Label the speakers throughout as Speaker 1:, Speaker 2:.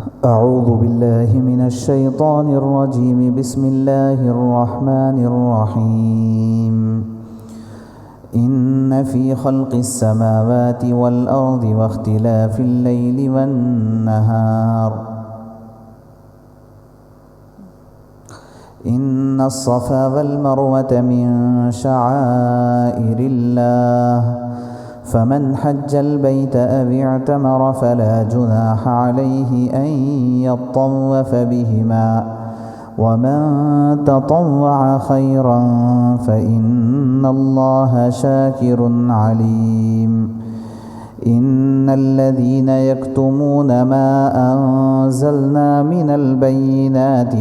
Speaker 1: أعوذ بالله من الشيطان الرجيم. بسم الله الرحمن الرحيم. إن في خلق السماوات والأرض واختلاف الليل والنهار إن الصفا والمروة من شعائر الله فمن حج البيت أو اعتمر فلا جناح عليه أن يطوف بهما ومن تطوع خيرا فإن الله شاكر عليم. إن الذين يكتمون ما أنزلنا من البينات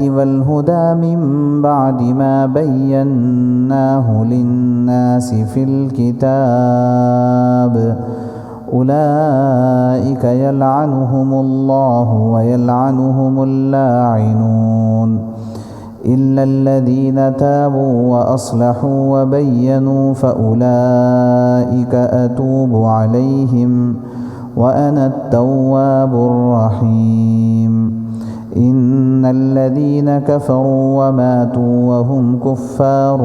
Speaker 1: والهدى من بعد ما بيناه للناس في الكتاب أولئك يلعنهم الله ويلعنهم اللاعنون إلا الذين تابوا وأصلحوا وبينوا فأولئك أتوب عليهم وأنا التواب الرحيم. إن الذين كفروا وماتوا وهم كفار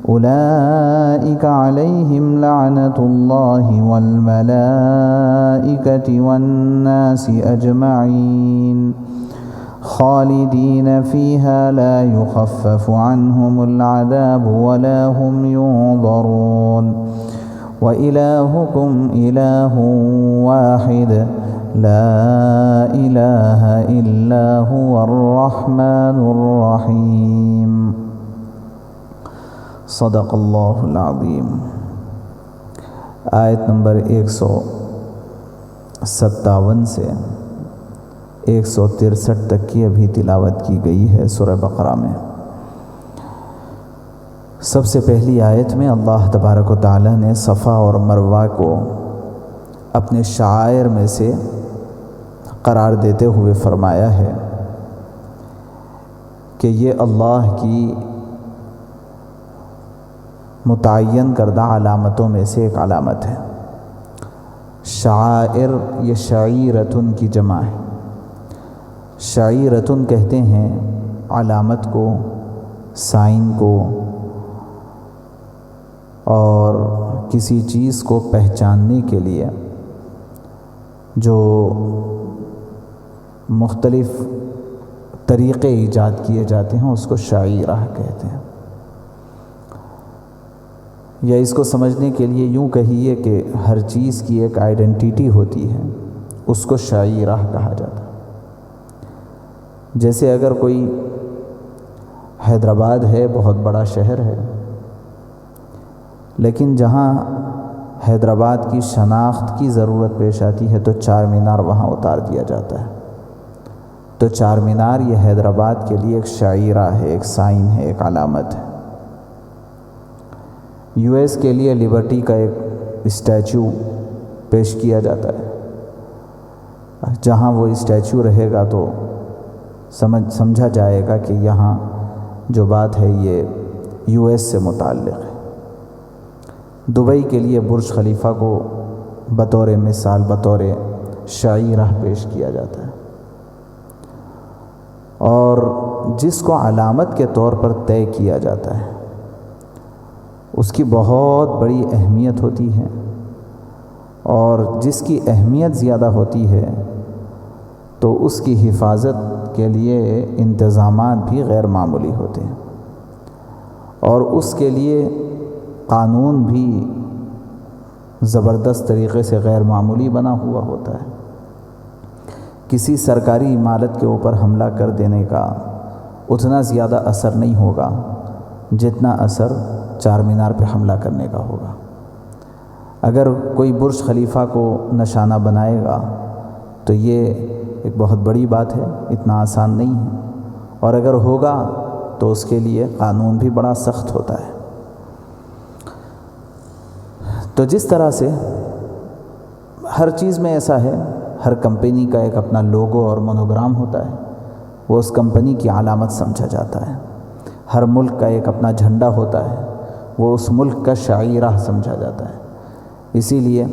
Speaker 1: أولئك عليهم لعنة الله والملائكة والناس أجمعين خالدين فيها لا يخفف عنهم العذاب ولا هم ينظرون. وإلهكم إله واحد لا إله إلا هو الرحمن الرحيم. صدق اللہ العظیم. آیت نمبر 157 سے 163 تک کی ابھی تلاوت کی گئی ہے سورہ بقرہ میں. سب سے پہلی آیت میں اللہ تبارک و تعالی نے صفا اور مروہ کو اپنے شعائر میں سے قرار دیتے ہوئے فرمایا ہے کہ یہ اللہ کی متعین کردہ علامتوں میں سے ایک علامت ہے. شعائر یہ شعیرتن کی جمع ہے. شعیرتن کہتے ہیں علامت کو، سائن کو، اور کسی چیز کو پہچاننے کے لیے جو مختلف طریقے ایجاد کیے جاتے ہیں اس کو شعیرہ کہتے ہیں. یا اس کو سمجھنے کے لیے یوں کہیے کہ ہر چیز کی ایک آئیڈینٹیٹی ہوتی ہے، اس کو شعیرہ کہا جاتا ہے. جیسے اگر کوئی حیدرآباد ہے، بہت بڑا شہر ہے، لیکن جہاں حیدرآباد کی شناخت کی ضرورت پیش آتی ہے تو چار مینار وہاں اتار دیا جاتا ہے. تو چار مینار یہ حیدرآباد کے لیے ایک شعیرہ ہے، ایک سائن ہے، ایک علامت ہے. یو ایس کے لیے لبرٹی کا ایک اسٹیچو پیش کیا جاتا ہے. جہاں وہ اسٹیچو رہے گا تو سمجھا جائے گا کہ یہاں جو بات ہے یہ یو ایس سے متعلق ہے. دبئی کے لیے برج خلیفہ کو بطور مثال، بطور شعیرہ پیش کیا جاتا ہے. اور جس کو علامت کے طور پر طے کیا جاتا ہے اس کی بہت بڑی اہمیت ہوتی ہے، اور جس کی اہمیت زیادہ ہوتی ہے تو اس کی حفاظت کے لیے انتظامات بھی غیر معمولی ہوتے ہیں، اور اس کے لیے قانون بھی زبردست طریقے سے غیر معمولی بنا ہوا ہوتا ہے. کسی سرکاری عمارت کے اوپر حملہ کر دینے کا اتنا زیادہ اثر نہیں ہوگا جتنا اثر چار مینار پہ حملہ کرنے کا ہوگا. اگر کوئی برج خلیفہ کو نشانہ بنائے گا تو یہ ایک بہت بڑی بات ہے، اتنا آسان نہیں ہے، اور اگر ہوگا تو اس کے لیے قانون بھی بڑا سخت ہوتا ہے. تو جس طرح سے ہر چیز میں ایسا ہے، ہر کمپنی کا ایک اپنا لوگو اور مونوگرام ہوتا ہے، وہ اس کمپنی کی علامت سمجھا جاتا ہے. ہر ملک کا ایک اپنا جھنڈا ہوتا ہے، وہ اس ملک کا شعیرہ سمجھا جاتا ہے۔ اسی لیے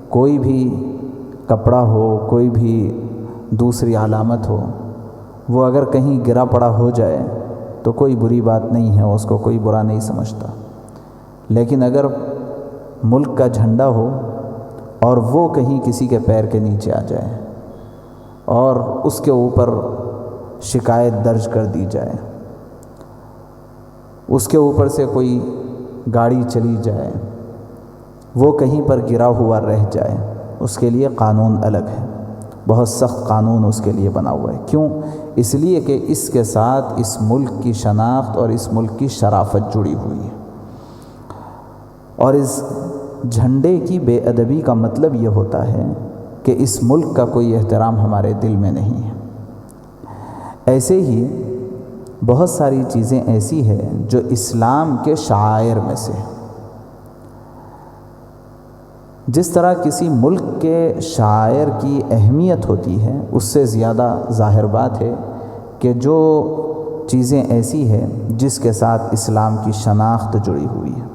Speaker 1: کوئی بھی کپڑا ہو، کوئی بھی دوسری علامت ہو، وہ اگر کہیں گرا پڑا ہو جائے تو کوئی بری بات نہیں ہے، اس کو کوئی برا نہیں سمجھتا۔ لیکن اگر ملک کا جھنڈا ہو اور وہ کہیں کسی کے پیر کے نیچے آ جائے اور اس کے اوپر شکایت درج کر دی جائے، اس کے اوپر سے کوئی گاڑی چلی جائے، وہ کہیں پر گرا ہوا رہ جائے، اس کے لیے قانون الگ ہے، بہت سخت قانون اس کے لیے بنا ہوا ہے۔ کیوں؟ اس لیے کہ اس کے ساتھ اس ملک کی شناخت اور اس ملک کی شرافت جڑی ہوئی ہے، اور اس جھنڈے کی بے ادبی کا مطلب یہ ہوتا ہے کہ اس ملک کا کوئی احترام ہمارے دل میں نہیں ہے۔ ایسے ہی بہت ساری چیزیں ایسی ہیں جو اسلام کے شعائر میں سے، جس طرح کسی ملک کے شاعر کی اہمیت ہوتی ہے، اس سے زیادہ ظاہر بات ہے کہ جو چیزیں ایسی ہیں جس کے ساتھ اسلام کی شناخت جڑی ہوئی ہے،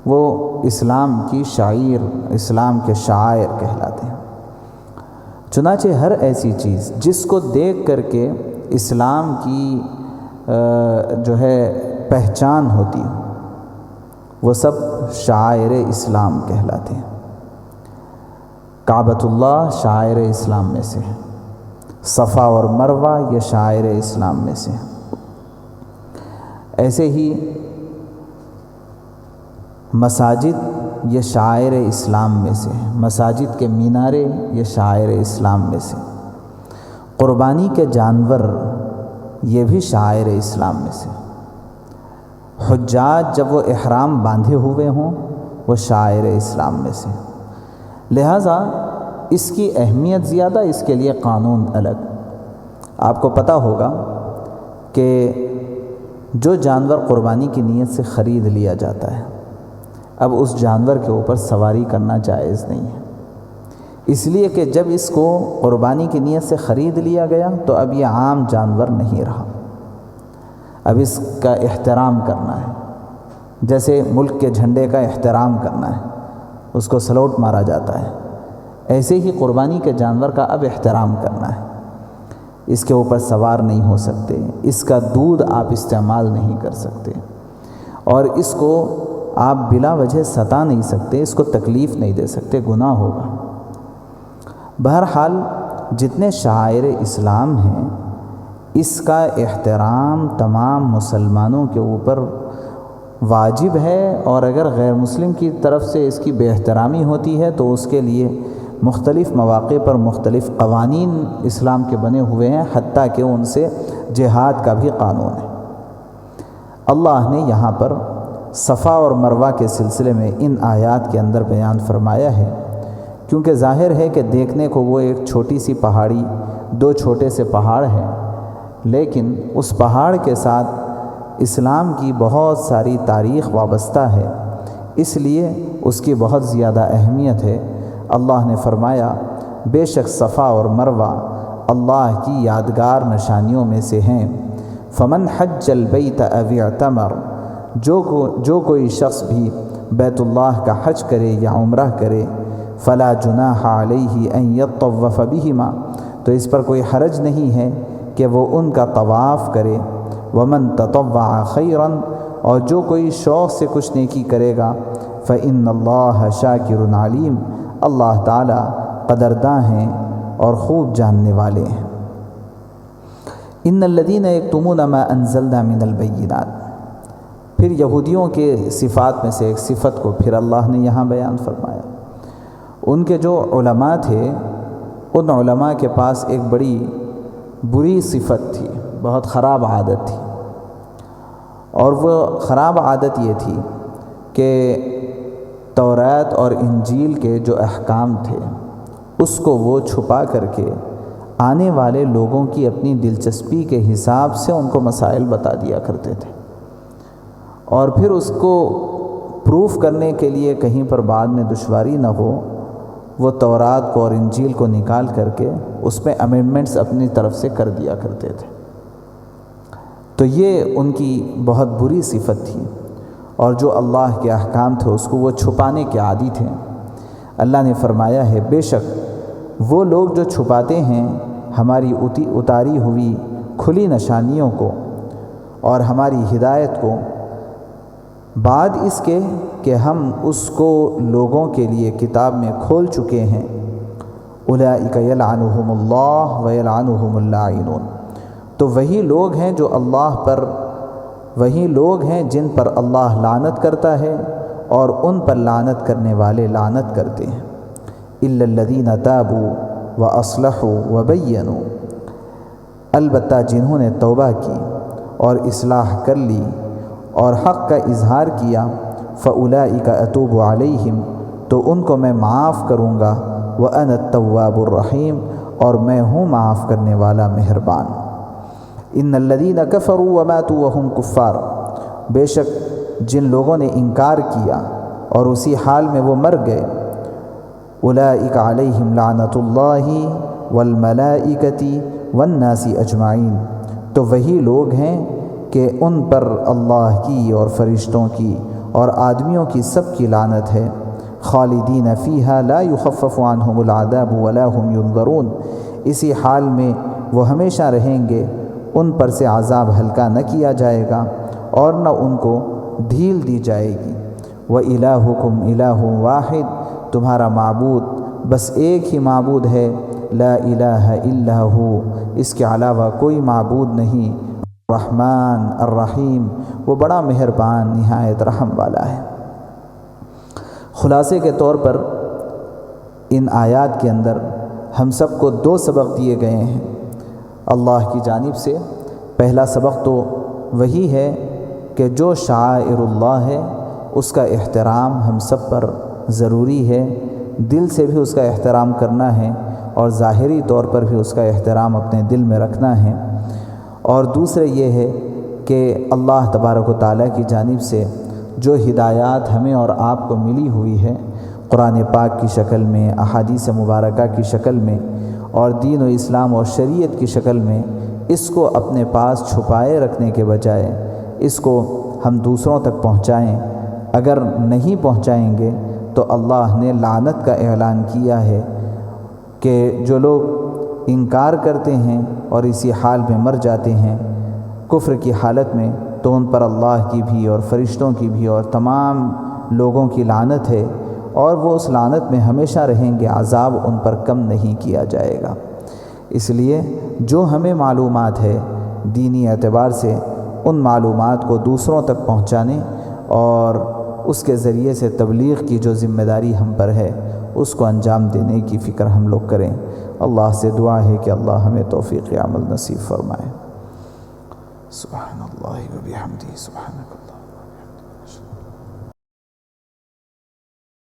Speaker 1: وہ اسلام کی شاعر، اسلام کے شاعر کہلاتے ہیں۔ چنانچہ ہر ایسی چیز جس کو دیکھ کر کے اسلام کی جو ہے پہچان ہوتی ہے، وہ سب شاعر اسلام کہلاتے ہیں۔ کعبۃ اللہ شاعر اسلام میں سے ہے، صفا اور مروہ یہ شاعر اسلام میں سے ہے۔ ایسے ہی مساجد یہ شاعر اسلام میں سے ہے، مساجد کے مینارے یہ شاعر اسلام میں سے۔ قربانی کے جانور یہ بھی شاعر اسلام میں سے۔ حجاج جب وہ احرام باندھے ہوئے ہوں وہ شاعر اسلام میں سے۔ لہٰذا اس کی اہمیت زیادہ، اس کے لیے قانون الگ۔ آپ کو پتہ ہوگا کہ جو جانور قربانی کی نیت سے خرید لیا جاتا ہے، اب اس جانور کے اوپر سواری کرنا جائز نہیں ہے، اس لیے کہ جب اس کو قربانی کی نیت سے خرید لیا گیا تو اب یہ عام جانور نہیں رہا، اب اس کا احترام کرنا ہے، جیسے ملک کے جھنڈے کا احترام کرنا ہے، اس کو سلوٹ مارا جاتا ہے، ایسے ہی قربانی کے جانور کا اب احترام کرنا ہے۔ اس کے اوپر سوار نہیں ہو سکتے، اس کا دودھ آپ استعمال نہیں کر سکتے، اور اس کو آپ بلا وجہ ستا نہیں سکتے، اس کو تکلیف نہیں دے سکتے، گناہ ہوگا۔ بہرحال جتنے شاعر اسلام ہیں اس کا احترام تمام مسلمانوں کے اوپر واجب ہے، اور اگر غیر مسلم کی طرف سے اس کی بے احترامی ہوتی ہے تو اس کے لیے مختلف مواقع پر مختلف قوانین اسلام کے بنے ہوئے ہیں، حتیٰ کہ ان سے جہاد کا بھی قانون ہے۔ اللہ نے یہاں پر صفا اور مروہ کے سلسلے میں ان آیات کے اندر بیان فرمایا ہے، کیونکہ ظاہر ہے کہ دیکھنے کو وہ ایک چھوٹی سی پہاڑی، دو چھوٹے سے پہاڑ ہیں، لیکن اس پہاڑ کے ساتھ اسلام کی بہت ساری تاریخ وابستہ ہے، اس لیے اس کی بہت زیادہ اہمیت ہے۔ اللہ نے فرمایا بے شک صفا اور مروہ اللہ کی یادگار نشانیوں میں سے ہیں۔ فمن حج البیت او اعتمر، جو کوئی شخص بھی بیت اللہ کا حج کرے یا عمرہ کرے، فلا جناح علیہ ان یطوف بہما، تو اس پر کوئی حرج نہیں ہے کہ وہ ان کا طواف کرے۔ ومن تطوع خیرا، اور جو کوئی شوق سے کچھ نیکی کرے گا، فإن اللہ شاکر علیم، اللہ تعالی قدرداں ہیں اور خوب جاننے والے ہیں۔ ان الذین یکتمون ما انزلنا من البینات، پھر یہودیوں کے صفات میں سے ایک صفت کو پھر اللہ نے یہاں بیان فرمایا۔ ان کے جو علماء تھے، ان علماء کے پاس ایک بڑی بری صفت تھی، بہت خراب عادت تھی، اور وہ خراب عادت یہ تھی کہ تورات اور انجیل کے جو احکام تھے اس کو وہ چھپا کر کے آنے والے لوگوں کی اپنی دلچسپی کے حساب سے ان کو مسائل بتا دیا کرتے تھے، اور پھر اس کو پروف کرنے کے لیے کہیں پر بعد میں دشواری نہ ہو، وہ تورات کو اور انجیل کو نکال کر کے اس میں امینڈمنٹس اپنی طرف سے کر دیا کرتے تھے۔ تو یہ ان کی بہت بری صفت تھی، اور جو اللہ کے احکام تھے اس کو وہ چھپانے کے عادی تھے۔ اللہ نے فرمایا ہے بے شک وہ لوگ جو چھپاتے ہیں ہماری اتاری ہوئی کھلی نشانیوں کو اور ہماری ہدایت کو بعد اس کے کہ ہم اس کو لوگوں کے لیے کتاب میں کھول چکے ہیں، اولئک یلعنہم اللہ ویلعنہم اللاعنون، تو وہی لوگ ہیں جو وہی لوگ ہیں جن پر اللہ لعنت کرتا ہے اور ان پر لعنت کرنے والے لعنت کرتے ہیں، الا الذین تابوا واصلحوا وبینوا، البتہ جنہوں نے توبہ کی اور اصلاح کر لی اور حق کا اظہار کیا، فاولئک اتوب علیہم، تو ان کو میں معاف کروں گا، وانا التواب الرحیم، اور میں ہوں معاف کرنے والا مہربان۔ ان الذین کفروا وماتوا وهم کفار، بے شک جن لوگوں نے انکار کیا اور اسی حال میں وہ مر گئے، اولئک علیہم لعنت اللہ والملائکۃ والناس اجمعین، تو وہی لوگ ہیں کہ ان پر اللہ کی اور فرشتوں کی اور آدمیوں کی سب کی لعنت ہے، خالدین فیہا لا یخفف عنہم العذاب ولا هم ینظرون، اسی حال میں وہ ہمیشہ رہیں گے، ان پر سے عذاب ہلکا نہ کیا جائے گا اور نہ ان کو ڈھیل دی جائے گی۔ وَإِلَٰهُكُمْ إِلَٰهٌ وَاحِدٌ، تمہارا معبود بس ایک ہی معبود ہے، لا الہ الا ہو، اس کے علاوہ کوئی معبود نہیں، الرحمن الرحیم، وہ بڑا مہربان نہایت رحم والا ہے۔ خلاصے کے طور پر ان آیات کے اندر ہم سب کو دو سبق دیے گئے ہیں اللہ کی جانب سے۔ پہلا سبق تو وہی ہے کہ جو شعائر اللہ ہے اس کا احترام ہم سب پر ضروری ہے، دل سے بھی اس کا احترام کرنا ہے اور ظاہری طور پر بھی اس کا احترام اپنے دل میں رکھنا ہے۔ اور دوسرے یہ ہے کہ اللہ تبارک و تعالیٰ کی جانب سے جو ہدایات ہمیں اور آپ کو ملی ہوئی ہے قرآن پاک کی شکل میں، احادیث مبارکہ کی شکل میں اور دین و اسلام اور شریعت کی شکل میں، اس کو اپنے پاس چھپائے رکھنے کے بجائے اس کو ہم دوسروں تک پہنچائیں۔ اگر نہیں پہنچائیں گے تو اللہ نے لعنت کا اعلان کیا ہے کہ جو لوگ انکار کرتے ہیں اور اسی حال میں مر جاتے ہیں کفر کی حالت میں، تو ان پر اللہ کی بھی اور فرشتوں کی بھی اور تمام لوگوں کی لعنت ہے اور وہ اس لعنت میں ہمیشہ رہیں گے، عذاب ان پر کم نہیں کیا جائے گا۔ اس لیے جو ہمیں معلومات ہے دینی اعتبار سے، ان معلومات کو دوسروں تک پہنچانے اور اس کے ذریعے سے تبلیغ کی جو ذمہ داری ہم پر ہے اس کو انجام دینے کی فکر ہم لوگ کریں۔ اللہ سے دعا ہے کہ اللہ ہمیں توفیق عمل نصیب فرمائے۔ سبحان اللہ و بحمدہ، سبحانک اللہ۔